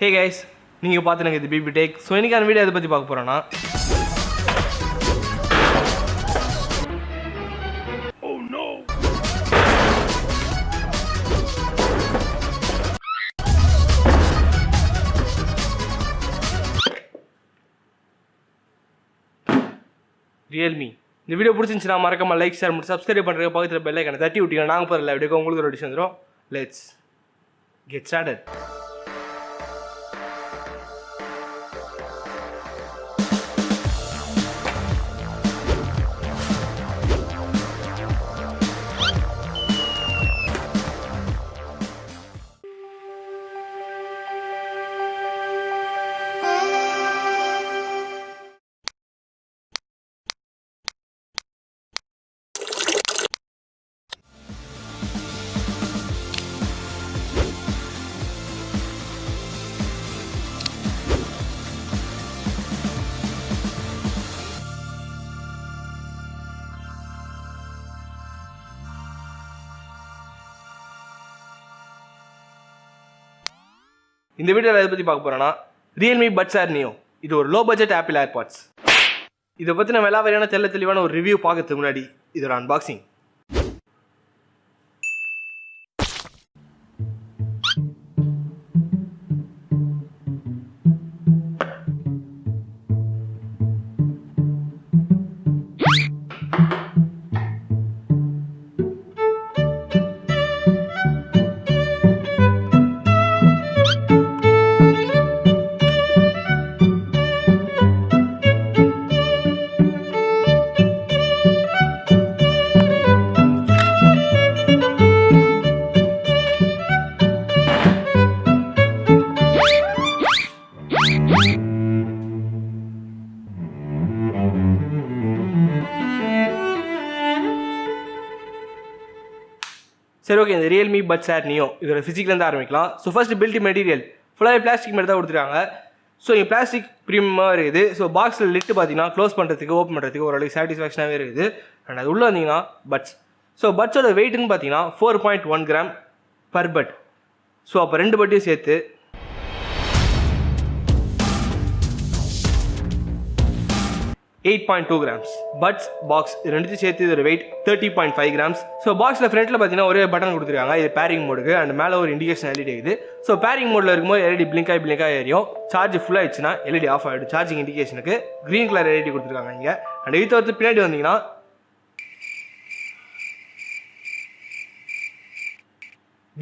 Hey guys, நீங்கள் பார்த்துங்க இது பிபி டேக். ஸோ இன்றைக்கான வீடியோ எதை பற்றி பார்க்க போகிறோன்னா ரியல்மி. இந்த வீடியோ பிடிச்சிருந்துச்சுன்னா மறக்காம லைக் ஷேர் பண்ணி சப்ஸ்கிரைப் பண்ணுறதுக்கு பக்கத்தில் பெல் ஐக்கானை தட்டி விட்டீங்கன்னா நாங்கள் போகிற வீடியோக்கு உங்களுக்கு ஒரு டிஷன் வந்துடும். Let's get started. இந்த வீடியோவில் எதை பற்றி பார்க்க போகிறோன்னா ரியல்மி பட்ஸ் ஏர் நியோ. இது ஒரு லோ பட்ஜெட் ஆப்பிள் ஏர்பாட்ஸ். இதை பற்றின வெள்ளாவரியான தெளிவான ஒரு ரிவ்யூ பார்க்கறதுக்கு முன்னாடி இதோட அன்பாக்சிங். சரி, ஓகே. இந்த ரியல்மி பட்ஸ் ஏர் நியோ இதோட ஃபிசிக்லேருந்து ஆரம்பிக்கலாம். ஸோ ஃபர்ஸ்ட் பில்ட் மெட்டீரியல் ஃபுல்லாகவே பிளாஸ்டிக் மாதிரி தான் கொடுத்துருக்காங்க. ஸோ இங்கே பிளாஸ்டிக் ப்ரீமியமாக இருக்குது. ஸோ பாக்ஸில் லிட்டு பார்த்தீங்கன்னா க்ளோஸ் பண்ணுறதுக்கு ஓப்பன் பண்ணுறதுக்கு ஓரளவுக்கு சாட்டிஸ்ஃபேக்ஷனாகவே இருக்குது. அண்ட் அது உள்ளே வந்தீங்கன்னா பட்ஸ். ஸோ பட்ஸோட வெயிட்டுன்னு பார்த்தீங்கன்னா 4.1 கிராம் பர் பட். ஸோ அப்போ ரெண்டு பட்டையும் சேர்த்து 8.2 கிராம்ஸ். பட்ஸ் பாக்ஸ் ரெண்டுத்தையும் சேர்த்து இதோட வெயிட் 30.5 கிராம்ஸ். ஸோ பாக்ஸில் ஃப்ரண்ட்டில் பார்த்தீங்கன்னா ஒரே பட்டன் கொடுத்துருக்காங்க. இது பேரிங் மோடுக்கு. அண்ட் மேலே ஒரு இண்டிகேஷன் எல்இடி இருக்குது. ஸோ பேரிங் மோடில் இருக்கும்போது எல்இடி பிளிங்காக எரியும். சார்ஜ் ஃபுல்லாக ஆயிடுச்சுன்னா எல்இடி ஆஃப் ஆகிடும். சார்ஜிங் இண்டிகேஷனுக்கு க்ரீன் கலர் எல்இடி கொடுத்துருக்காங்க இங்கே. அண்ட் இது தவிர்த்து பின்னாடி வந்தீங்கன்னா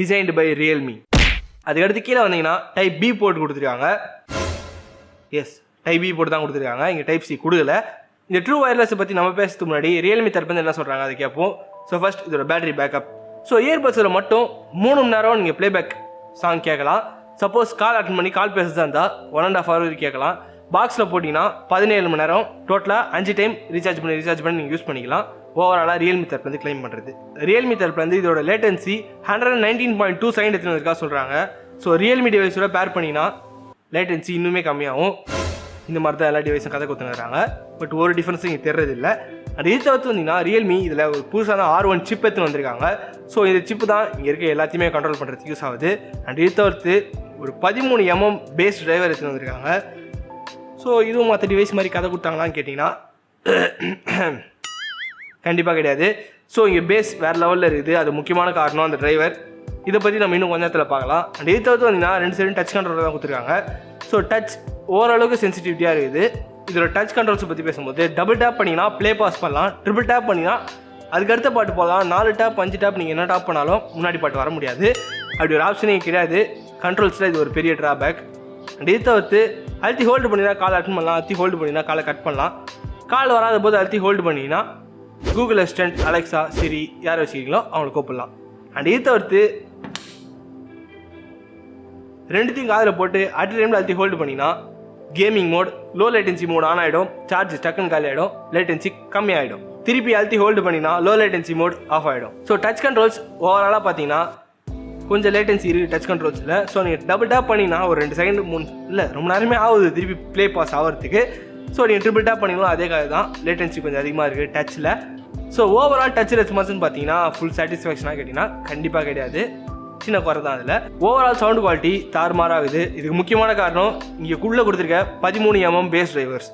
டிசைன்டு பை ரியல்மி. அதுக்கடுத்து கீழே வந்தீங்கன்னா டைப் பி போர்ட் கொடுத்துருக்காங்க. எஸ், டைப் பி போட்டு தான் கொடுத்துருக்காங்க. இங்கே டைப் சி கொடுக்கல. இந்த ட்ரூ வயர்லெஸை பற்றி நம்ம பேசுறதுக்கு முன்னாடி ரியல்மி தரப்பு என்ன சொல்கிறாங்க அது கேட்போம். ஸோ ஃபர்ஸ்ட் இதோட பேட்டரி பேக்கப். ஸோ இயர்பட்ஸில் மட்டும் 3 மணி நேரம் நீங்கள் ப்ளேபேக் சாங் கேட்கலாம். சப்போஸ் கால் அட்டன் பண்ணி கால் பேசுறதா இருந்தால் 1.5 hour வரைக்கும் கேட்கலாம். பாக்ஸில் போட்டிங்கன்னா 17 மணி நேரம், டோட்டலாக 5 டைம் ரீசார்ஜ் பண்ணி நீங்கள் யூஸ் பண்ணிக்கலாம். ஓவராலாக ரியல்மி தரப்புலேருந்து கிளைம் பண்ணுறது. ரியல்மி தரப்புலேருந்து இதோட லேட்டன்சி 119.2 செகண்ட் எடுத்துருக்கா சொல்கிறாங்க. ஸோ ரியல்மி டிவைஸோட பேர் பண்ணிங்கன்னா லேட்டன்சி இன்னுமே கம்மியாகும். இந்த மாதிரி தான் எல்லா டிவைஸும் கதை கொடுத்துருக்காங்க. பட் ஒரு டிஃப்ரென்ஸும் இங்கே தெரிறதில்லை. அண்ட் இது தவிர்த்து வந்தீங்கன்னா ரியல்மி இதில் ஒரு புதுசான R1 சிப் எடுத்துன்னு வந்திருக்காங்க. ஸோ இந்த சிப்பு தான் இங்கே இருக்க எல்லாத்தையுமே கண்ட்ரோல் பண்ணுறதுக்கு யூஸ் ஆகுது. அண்ட் இது தவிர்த்து ஒரு 13 mm பேஸ் டிரைவர் எடுத்துன்னு வந்திருக்காங்க. ஸோ இதுவும் மற்ற டிவைஸ் மாதிரி கதை கொடுத்தாங்களான்னு கேட்டிங்கன்னா கண்டிப்பாக கிடையாது. ஸோ இங்கே பேஸ் வேறு லெவலில் இருக்குது. அது முக்கியமான காரணம் அந்த டிரைவர். இதை பற்றி நம்ம இன்னும் கொஞ்ச நேரத்தில் பார்க்கலாம். அண்ட் இது தவிர்த்து வந்தீங்கன்னா 2 சைடும் டச் கண்ட்ரோல் தான் கொடுத்துருக்காங்க. ஸோ டச் ஓரளவுக்கு சென்சிட்டிவிட்டியாக இருக்குது. இதோட டச் கண்ட்ரோல்ஸை பற்றி பேசும்போது டபுள் டேப் பண்ணிங்கன்னா ப்ளே பாஸ் பண்ணலாம். ட்ரிபிள் டேப் பண்ணிங்கன்னா அதுக்கு அடுத்த பாட்டு போகலாம். 4 டேப் 5 டேப் நீங்கள் என்ன டேப் பண்ணாலும் முன்னாடி பாட்டு வர முடியாது. அப்படி ஒரு ஆப்ஷனே கிடையாது. கண்ட்ரோல்ஸில் இது ஒரு பெரிய ட்ராபேக். அண்ட் இது தவிர்த்து அழுத்தி ஹோல்டு பண்ணினா கால் அட்டன் பண்ணலாம். அழுத்தி ஹோல்டு பண்ணினா காலை கட் பண்ணலாம். கால் வராத போது அழுத்தி ஹோல்டு பண்ணிங்கன்னா கூகுள் அசிஸ்டன்ட், அலெக்ஸா, சிரி யார் வச்சுக்கிறீங்களோ அவங்களை கூப்பிடலாம். அண்ட் இது தவிர்த்து ரெண்டுத்தையும் காதில் போட்டு அட் டைமில் அழுத்தி ஹோல்டு பண்ணிங்கன்னா gaming mode, low latency mode on ஆகிடும். சார்ஜ் டக்குன்னு காலி ஆகிடும். லேட்டன்சி கம்மி ஆகிடும். திருப்பி அழுத்தி ஹோல்டு பண்ணினா லோ லேட்டன்சி மோட் ஆஃப் ஆகிடும். ஸோ டச் கண்ட்ரோல்ஸ் ஓவராலாக பார்த்தீங்கன்னா கொஞ்சம் லேட்டன்சி இருக்குது டச் கண்ட்ரோல்ஸில். ஸோ நீங்கள் டபுள் டேப் பண்ணிங்கன்னா ஒரு 2 செகண்ட் 3 இல்லை ரொம்ப நேரமே ஆகுது திருப்பி ப்ளே பாஸ் ஆகிறதுக்கு. ஸோ நீங்கள் ட்ரிபிள் டேப் பண்ணிங்களோ அதே காது தான். லேட்டன்சி கொஞ்சம் அதிகமாக இருக்குது டச்சில். ஸோ ஓவரால் டச் ரெஸ்பான்ஸ்னு பார்த்தீங்கன்னா ஃபுல் சாட்டிஸ்ஃபேக்ஷனாக கேட்டிங்கன்னா கண்டிப்பாக கிடையாது. சின்ன குறை தான் அதில். ஓவரால் சவுண்ட் குவாலிட்டி தாறுமாறாகுது. இதுக்கு முக்கியமான காரணம் இங்கேக்குள்ளே கொடுத்துருக்க 13mm பேஸ் டிரைவர்ஸ்.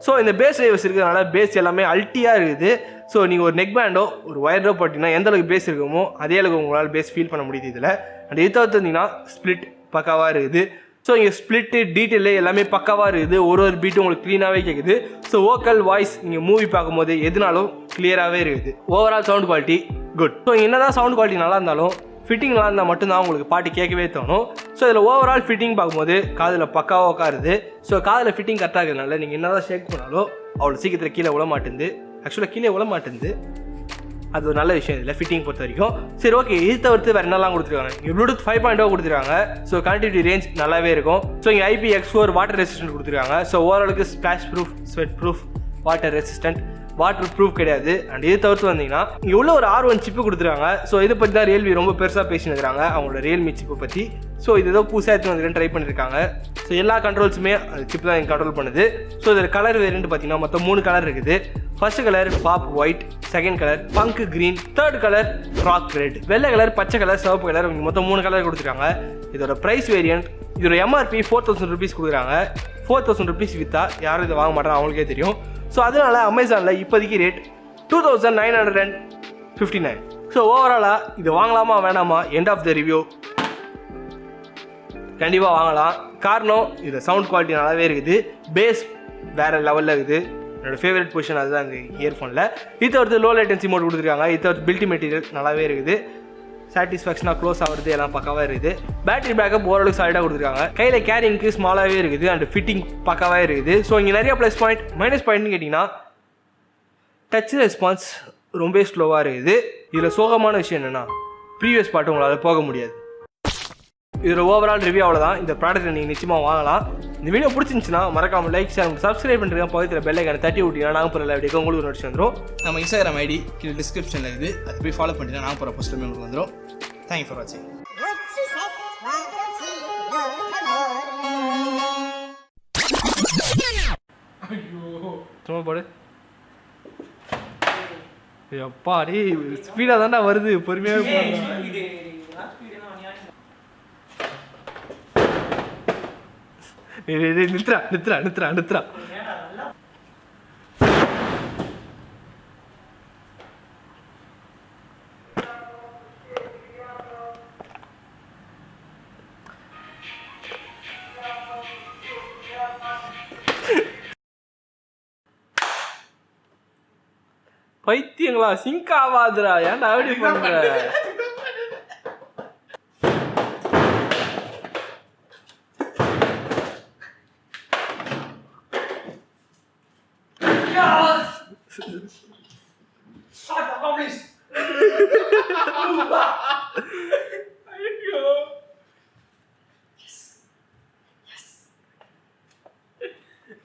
ஸோ இந்த பேஸ் டிரைவர்ஸ் இருக்கிறதுனால பேஸ் எல்லாமே அல்ட்டியாக இருக்குது. ஸோ நீங்கள் ஒரு நெக் பேண்டோ ஒரு ஒயர்டோ போட்டிங்கன்னா எந்த அளவுக்கு பேஸ் இருக்குமோ அதே அளவுக்கு உங்களால் பேஸ் ஃபீல் பண்ண முடியுது இதில். அண்ட் இது தவிர்த்திங்கன்னா ஸ்ப்ளிட் பக்காவாக இருக்குது. ஸோ இங்கே ஸ்ப்ளிட்டு டீட்டெயிலு எல்லாமே பக்காவாக இருக்குது. ஒரு பீட்டும் உங்களுக்கு க்ளீனாகவே கேட்குது. ஸோ வோக்கல் வாய்ஸ் நீங்கள் மூவி பார்க்கும்போது எதுனாலும் கிளியராகவே இருக்குது. Overall sound quality good. So என்ன தான் சவுண்ட் குவாலிட்டி நல்லா இருந்தாலும் ஃபிட்டிங் நல்லா இருந்தால் மட்டும்தான் உங்களுக்கு பாட்டு கேட்கவே தோணும். ஸோ இதில் ஓவரால் ஃபிட்டிங் பார்க்கும்போது காதில் பக்காவாக உட்காருது. ஸோ காதில் ஃபிட்டிங் கரெக்டாக இருக்கிறதுனால நீங்கள் என்ன தான் ஷேக் பண்ணாலும் அவ்வளோ சீக்கிரத்தில் கீழே விழ மாட்டேங்குது. ஆக்சுவலாக கீழே விழ மாட்டேங்குது. அது ஒரு நல்ல விஷயம் இதில் ஃபிட்டிங் பொறுத்த வரைக்கும். சரி, ஓகே. இது தவிர்த்து வேறு என்னெல்லாம் கொடுத்துருக்காங்க? இங்கே ப்ளூடூத் 5.0 கொடுத்துருக்காங்க. ஸோ கனெக்டிவிட்டி ரேஞ்ச் நல்லாவே இருக்கும். ஸோ இங்கே IPX4 வாட்டர் ரெசிஸ்டன்ட் கொடுத்துருக்காங்க. ஸோ ஓரளவுக்கு splash proof, sweat proof, water resistant, water proof கிடையாது. அண்ட் இது தவிர்த்து வந்தீங்கன்னா இங்கே உள்ள ஒரு R1 சிப்பு கொடுத்துருக்காங்க. ஸோ இதை பற்றி தான் ரியல்மி ரொம்ப பெருசாக பேசினுக்கிறாங்க அவங்களோட ரியல்மி சிப்பை பற்றி. ஸோ இது ஏதோ புதுசாக எடுத்து வந்து ட்ரை பண்ணியிருக்காங்க. ஸோ எல்லா கண்ட்ரோல்ஸுமே அந்த சிப் தான் கண்ட்ரோல் பண்ணுது. ஸோ இதில் கலர் வேரியன்ட் பார்த்தீங்கன்னா மொத்தம் 3 கலர் இருக்குது. First colour pop white, second colour punk green, third colour rock red, வெள்ளை கலர், பச்சை கலர், சிவப்பு கலர், மொத்தம் 3 கலர் கொடுத்துருக்காங்க. இதோட ப்ரைஸ் வேரியன்ட் இதோட MRP 4000 ருபீஸ் கொடுக்குறாங்க. 4000 ருபீஸ் விற்றா யாரும் இதை வாங்க மாட்டாங்க, அவங்களுக்கே தெரியும். ஸோ அதனால அமேசானில் இப்போதைக்கு ரேட் 2959. ஸோ ஓவராலாக இது வாங்கலாமா வேணாமா? எண்ட் ஆஃப் த ரிவ்யூ கண்டிப்பாக வாங்கலாம். காரணம் இதில் சவுண்ட் குவாலிட்டி நல்லாவே இருக்குது. பேஸ் வேறு லெவலில் இருக்குது. என்னோடய ஃபேவரட் பொசிஷன் அதுதான் இந்த இயர்ஃபோனில். இது தவிர்த்து லோ லேட்டன்சி மோட் கொடுத்துருக்காங்க. இது தவிர்த்து பில்ட் மெட்டீரியல் நல்லாவே இருக்குது. சாட்டிஸ்ஃபேக்ஷனாக க்ளோஸ் ஆகிறது எல்லாம் பக்காவாக இருக்குது. பேட்டரி பேக்கப் ஓரளவுக்கு சாலிடாக கொடுத்துருக்காங்க. கையில் கேரிங்க்கு ஸ்மாலாகவே இருக்குது. அண்ட் ஃபிட்டிங் பக்காவாக இருக்குது. ஸோ இங்கே நிறைய ப்ளஸ் பாயிண்ட் மைனஸ் பாயிண்ட்னு கேட்டிங்கன்னா டச் ரெஸ்பான்ஸ் ரொம்ப ஸ்லோவாக இருக்குது. இதில் சோகமான விஷயம் என்னென்னா ப்ரீவியஸ் பாட்டு உங்களால் போக முடியாது. இதில் ஓவரால் ரிவ்யூ அவ்வளோதான். இந்த ப்ராடக்ட்டை நீங்கள் நிச்சயமாக வாங்கலாம். இந்த வீடியோ பிடிச்சிருந்துச்சுன்னா மறக்காமல் லைக் ஷேர் சப்ஸ்கிரைப் பண்ணுறேன். பக்கத்தில் பெல் ஐக்கானை தட்டி விட்டீங்கன்னா நாங்கள் போகிற வீடியோ உங்களுக்கு ஒரு நோட்டிஸ் வந்துடும். நம்ம Instagram ID கீழே டிஸ்கிரிப்ஷனில் இருக்குது. அது போய் ஃபாலோ பண்ணிட்டீங்கன்னா நாங்கள் போகிற போஸ்ட்லேயே உங்களுக்கு வந்துடும். தேங்க்யூ ஃபார் வாட்சிங். சும்மா போடு. எப்பா டே ஸ்பீடாக தான்டா வருது, பொறுமையாகவே போடுறேன். நிறுத்துறா நிறுத்துறா நிறுத்துறா நிறுத்துறா. பைத்தியங்களா, சிங்க் ஆகாதுடா, ஏன்டா அப்படி பண்ற?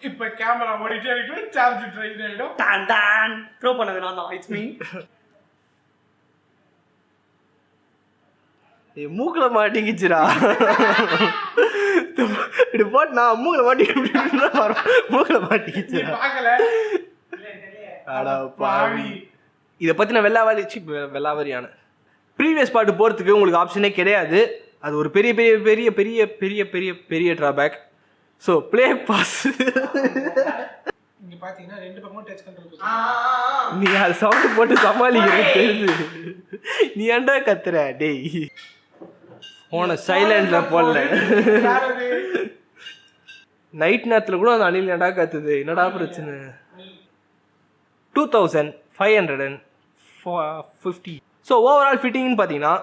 இப்ப கேமரா ஓடிட்டே இருக்கு, சார்ஜ் ட்ரைன் ஆயிடும். டான் டான் ப்ரோ பண்ணது நான் தான். It's me. மூக்குல மாட்டிக்கிச்சுடா. இது போட்டு நான் மூக்குல மூக்குல மாட்டிக்கிச்சு. இதை பற்றின வெள்ளாவரியான ப்ரீவியஸ் பாட்டு போகிறதுக்கு உங்களுக்கு ஆப்ஷனே கிடையாது. அது ஒரு பெரிய பெரிய பெரிய பெரிய பெரிய பெரிய பெரிய ட்ராபேக். ஸோ ப்ளே பாஸ் இங்க பாத்தீங்கன்னா 2 பக்கமும் டச் கண்ட்ரோல். நீ அது சவுண்ட் போட்டு சமாளிக்கிறது தெரியுது. நீ ஏன்டா கத்துற டேய்? போன சைலண்ட்ல போடல. நைட் நேரத்தில் கூட அந்த அணில் ஏன்டா கத்துது? என்னடா பிரச்சனை? 2550. ஸோ ஓவரால் ஃபிட்டிங்னு பார்த்தீங்கன்னா